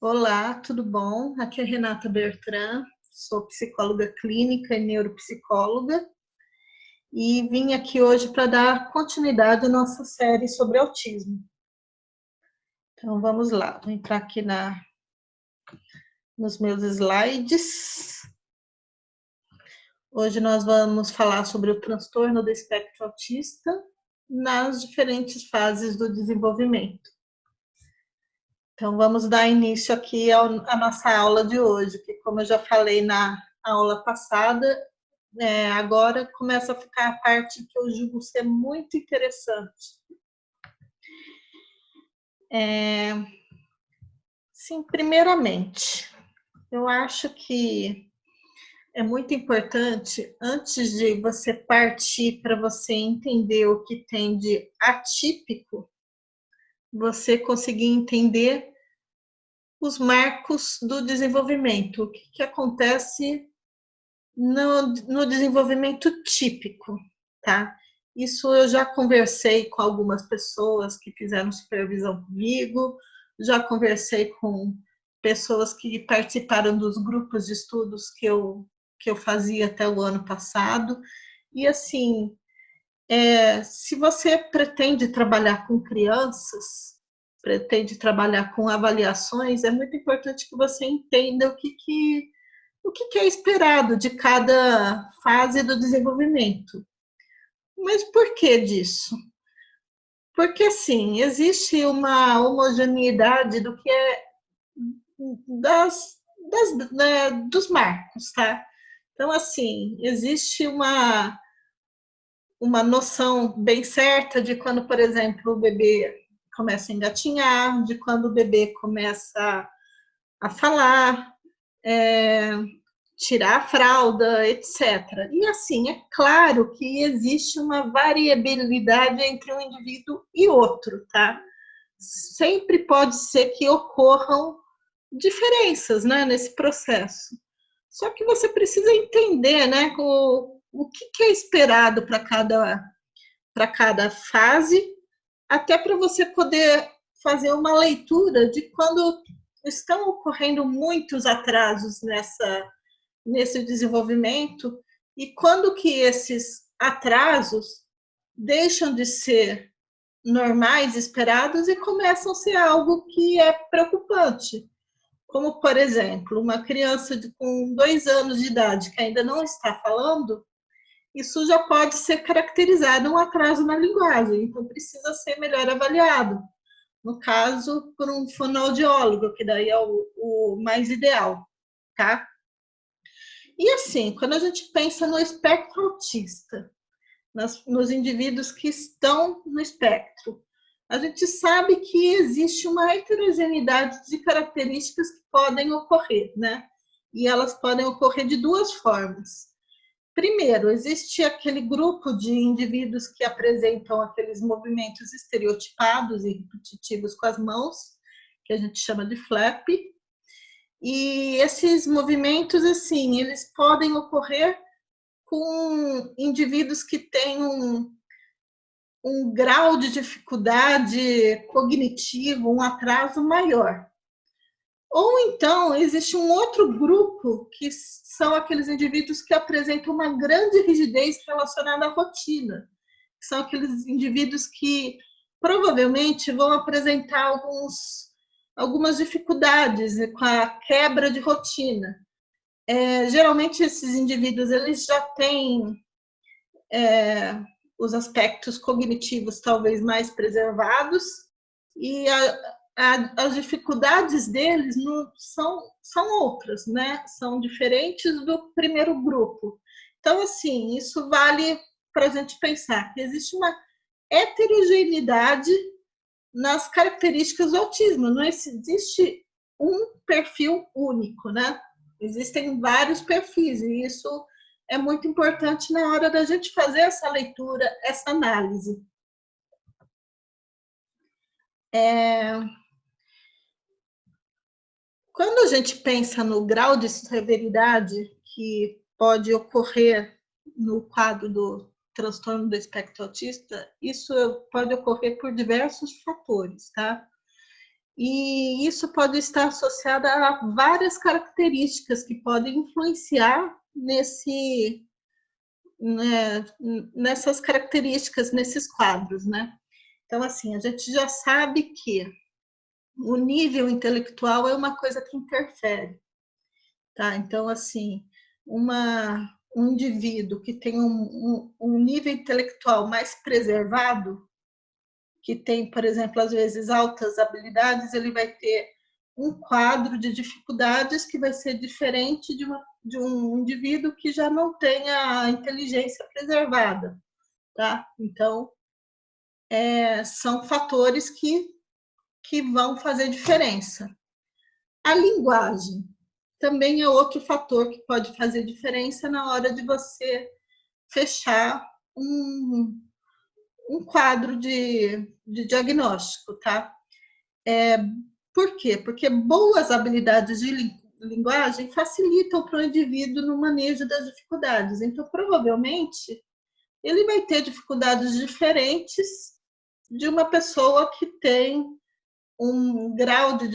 Olá, tudo bom? Aqui é Renata Bertrand, sou psicóloga clínica e neuropsicóloga e vim aqui hoje para dar continuidade à nossa série sobre autismo. Então vamos lá, vou entrar aqui nos meus slides. Hoje nós vamos falar sobre o transtorno do espectro autista nas diferentes fases do desenvolvimento. Então vamos dar início aqui à nossa aula de hoje, que como eu já falei na aula passada, agora começa a ficar a parte que eu julgo ser muito interessante. Sim, primeiramente, eu acho que é muito importante, antes de você partir para você entender o que tem de atípico, você conseguir entender os marcos do desenvolvimento, o que acontece no desenvolvimento típico, tá? Isso eu já conversei com algumas pessoas que fizeram supervisão comigo, já conversei com pessoas que participaram dos grupos de estudos que eu fazia até o ano passado. E assim, se você pretende trabalhar com crianças, pretende trabalhar com avaliações, é muito importante que você entenda o que é esperado de cada fase do desenvolvimento. Mas por que disso? Porque, assim, existe uma homogeneidade do que é dos marcos, tá? Então, assim, existe uma noção bem certa de quando, por exemplo, o bebê começa a engatinhar, de quando o bebê começa a falar, tirar a fralda, etc. E assim, é claro que existe uma variabilidade entre um indivíduo e outro, tá? Sempre pode ser que ocorram diferenças, né, nesse processo. Só que você precisa entender, né, o que é esperado para cada fase, até para você poder fazer uma leitura de quando estão ocorrendo muitos atrasos nesse desenvolvimento e quando que esses atrasos deixam de ser normais, esperados e começam a ser algo que é preocupante. Como, por exemplo, uma criança com 2 anos de idade que ainda não está falando, isso já pode ser caracterizado um atraso na linguagem, então precisa ser melhor avaliado. No caso, por um fonoaudiólogo, que daí é o mais ideal, tá? E assim, quando a gente pensa no espectro autista, nos indivíduos que estão no espectro, a gente sabe que existe uma heterogeneidade de características que podem ocorrer, né? E elas podem ocorrer de duas formas. Primeiro, existe aquele grupo de indivíduos que apresentam aqueles movimentos estereotipados e repetitivos com as mãos, que a gente chama de flap, e esses movimentos, assim, eles podem ocorrer com indivíduos que têm um grau de dificuldade cognitivo, um atraso maior. Ou então, existe um outro grupo, que são aqueles indivíduos que apresentam uma grande rigidez relacionada à rotina. São aqueles indivíduos que provavelmente vão apresentar algumas dificuldades com a quebra de rotina. Geralmente, esses indivíduos eles já têm os aspectos cognitivos talvez mais preservados e as dificuldades deles não são outras, né? São diferentes do primeiro grupo. Então, assim, isso vale para a gente pensar que existe uma heterogeneidade nas características do autismo, não existe um perfil único, né? Existem vários perfis, e isso é muito importante na hora da gente fazer essa leitura, essa análise. Quando a gente pensa no grau de severidade que pode ocorrer no quadro do transtorno do espectro autista, isso pode ocorrer por diversos fatores, tá? E isso pode estar associado a várias características que podem influenciar né, nessas características, nesses quadros, né? Então, assim, a gente já sabe que o nível intelectual é uma coisa que interfere, tá? Então, assim, um indivíduo que tem um nível intelectual mais preservado, que tem, por exemplo, às vezes altas habilidades, ele vai ter um quadro de dificuldades que vai ser diferente de um indivíduo que já não tem a inteligência preservada, tá? Então, são fatores que vão fazer diferença. A linguagem também é outro fator que pode fazer diferença na hora de você fechar um quadro de diagnóstico, tá? Por quê? Porque boas habilidades de linguagem facilitam para o indivíduo no manejo das dificuldades. Então, provavelmente, ele vai ter dificuldades diferentes de uma pessoa que tem um grau de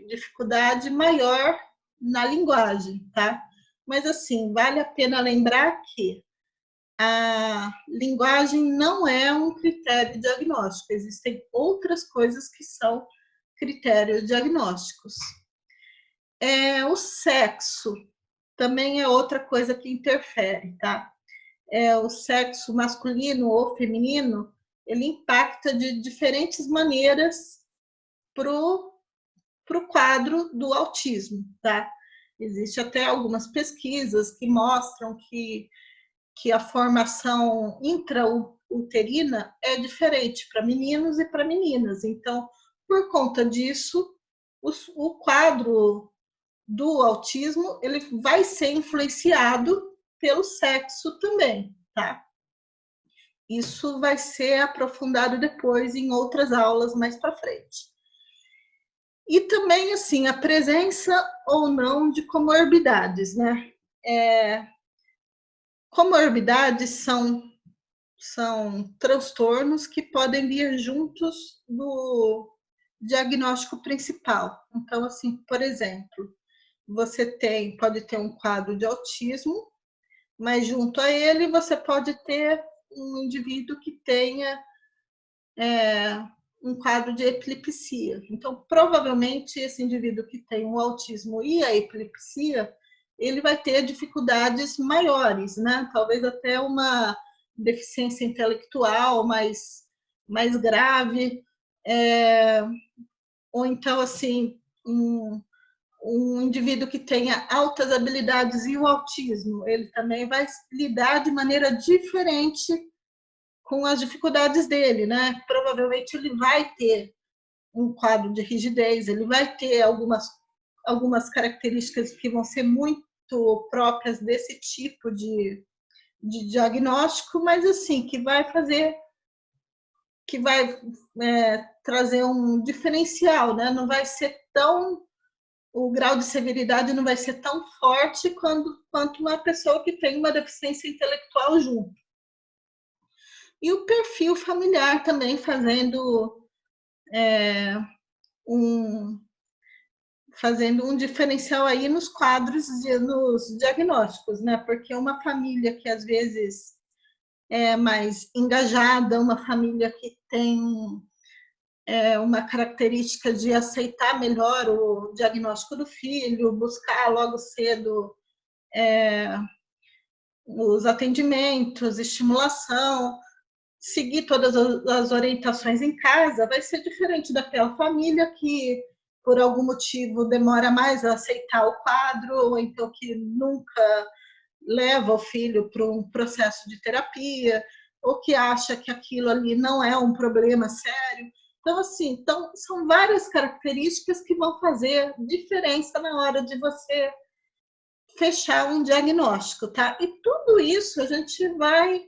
dificuldade maior na linguagem, tá? Mas, assim, vale a pena lembrar que a linguagem não é um critério diagnóstico, existem outras coisas que são critérios diagnósticos. O sexo também é outra coisa que interfere, tá? O sexo masculino ou feminino, ele impacta de diferentes maneiras pro quadro do autismo, tá? Existe até algumas pesquisas que mostram que a formação intrauterina é diferente para meninos e para meninas. Então, por conta disso, o quadro do autismo ele vai ser influenciado pelo sexo também, tá? Isso vai ser aprofundado depois em outras aulas mais para frente. E também, assim, a presença ou não de comorbidades, né? Comorbidades são transtornos que podem vir juntos do diagnóstico principal. Então, assim, por exemplo, você pode ter um quadro de autismo, mas junto a ele você pode ter um indivíduo que tenha um quadro de epilepsia. Então, provavelmente, esse indivíduo que tem o autismo e a epilepsia, ele vai ter dificuldades maiores, né? Talvez até uma deficiência intelectual mais grave, ou então, assim, um indivíduo que tenha altas habilidades e o autismo, ele também vai lidar de maneira diferente com as dificuldades dele, né? Provavelmente ele vai ter um quadro de rigidez, ele vai ter algumas características que vão ser muito próprias desse tipo de diagnóstico, mas assim, que vai trazer um diferencial, né? Não vai ser o grau de severidade não vai ser tão forte quanto uma pessoa que tem uma deficiência intelectual junto. E o perfil familiar também fazendo um diferencial aí nos quadros, nos diagnósticos, né? Porque uma família que às vezes é mais engajada, uma família que tem uma característica de aceitar melhor o diagnóstico do filho, buscar logo cedo os atendimentos, estimulação, seguir todas as orientações em casa, vai ser diferente daquela família que, por algum motivo, demora mais a aceitar o quadro, ou então que nunca leva o filho para um processo de terapia, ou que acha que aquilo ali não é um problema sério. Então, assim, são várias características que vão fazer diferença na hora de você fechar um diagnóstico, tá? E tudo isso a gente vai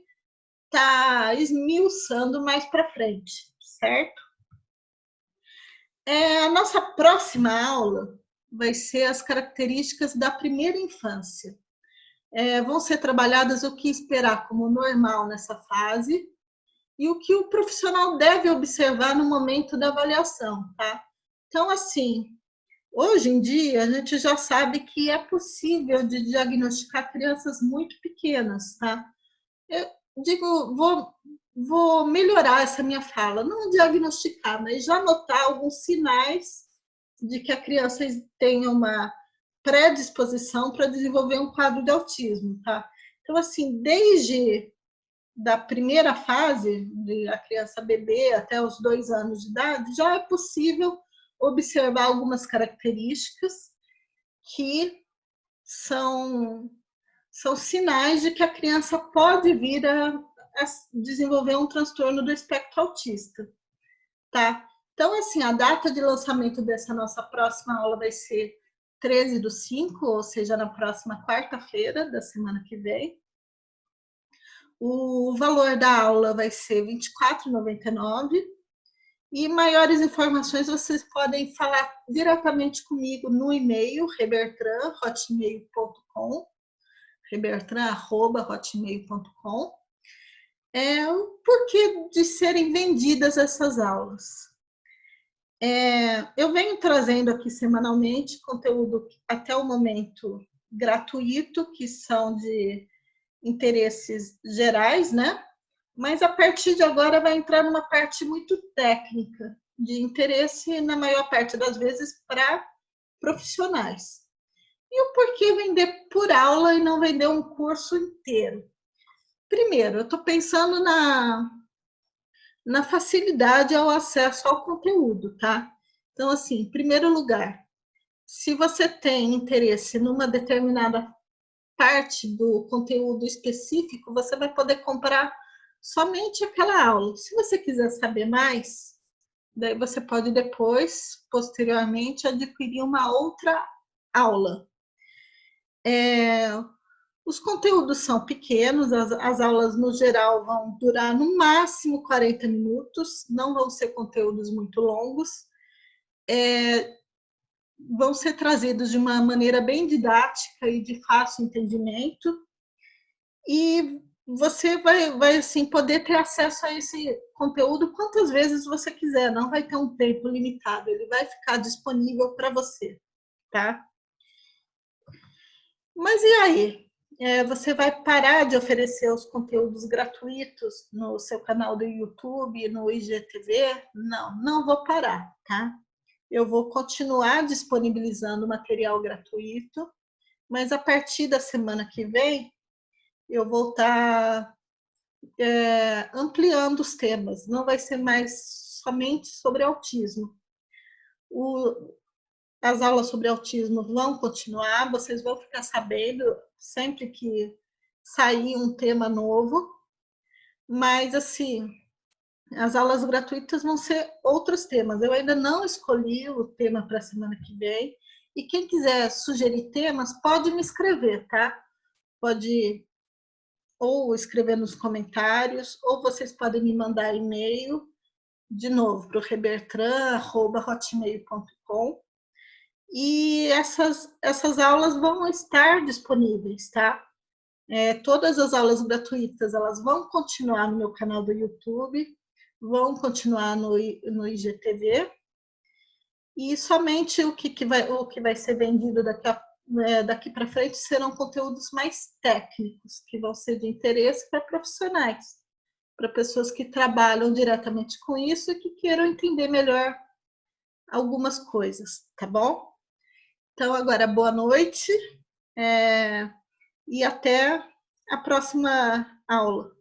estar esmiuçando mais para frente, certo? A nossa próxima aula vai ser as características da primeira infância. Vão ser trabalhadas o que esperar como normal nessa fase e o que o profissional deve observar no momento da avaliação, tá? Então, assim, hoje em dia a gente já sabe que é possível de diagnosticar crianças muito pequenas, tá? Eu digo, vou melhorar essa minha fala, não diagnosticar, mas já notar alguns sinais de que a criança tem uma predisposição para desenvolver um quadro de autismo, tá? Então, assim, desde da primeira fase, de a criança bebê até os 2 anos de idade, já é possível observar algumas características que são, são sinais de que a criança pode vir a desenvolver um transtorno do espectro autista, tá? Então, assim, a data de lançamento dessa nossa próxima aula vai ser 13/5, ou seja, na próxima quarta-feira da semana que vem. O valor da aula vai ser R$ 24,99. E maiores informações vocês podem falar diretamente comigo no e-mail rebertran@hotmail.com, rebertran@hotmail.com. O porquê de serem vendidas essas aulas. Eu venho trazendo aqui semanalmente conteúdo até o momento gratuito, que são de interesses gerais, né? Mas a partir de agora vai entrar numa parte muito técnica, de interesse, na maior parte das vezes, para profissionais. E o porquê vender por aula e não vender um curso inteiro? Primeiro, eu estou pensando na facilidade ao acesso ao conteúdo, tá? Então, assim, em primeiro lugar, se você tem interesse numa determinada parte do conteúdo específico, você vai poder comprar somente aquela aula. Se você quiser saber mais, daí você pode depois, posteriormente, adquirir uma outra aula. Os conteúdos são pequenos, as aulas no geral vão durar no máximo 40 minutos, não vão ser conteúdos muito longos, vão ser trazidos de uma maneira bem didática e de fácil entendimento, e você vai assim, poder ter acesso a esse conteúdo quantas vezes você quiser, não vai ter um tempo limitado, ele vai ficar disponível para você, tá? Mas e aí? Você vai parar de oferecer os conteúdos gratuitos no seu canal do YouTube, no IGTV? Não, não vou parar, tá? Eu vou continuar disponibilizando material gratuito, mas a partir da semana que vem, eu vou estar ampliando os temas, não vai ser mais somente sobre autismo. As aulas sobre autismo vão continuar, vocês vão ficar sabendo sempre que sair um tema novo, mas assim, as aulas gratuitas vão ser outros temas. Eu ainda não escolhi o tema para a semana que vem, e quem quiser sugerir temas, pode me escrever, tá? Pode ou escrever nos comentários, ou vocês podem me mandar e-mail, de novo, para o rebertran@hotmail.com. E essas aulas vão estar disponíveis, tá? Todas as aulas gratuitas, elas vão continuar no meu canal do YouTube, vão continuar no IGTV, e somente o que vai ser vendido daqui para frente serão conteúdos mais técnicos, que vão ser de interesse para profissionais, para pessoas que trabalham diretamente com isso e que queiram entender melhor algumas coisas, tá bom? Então, agora, boa noite, e até a próxima aula.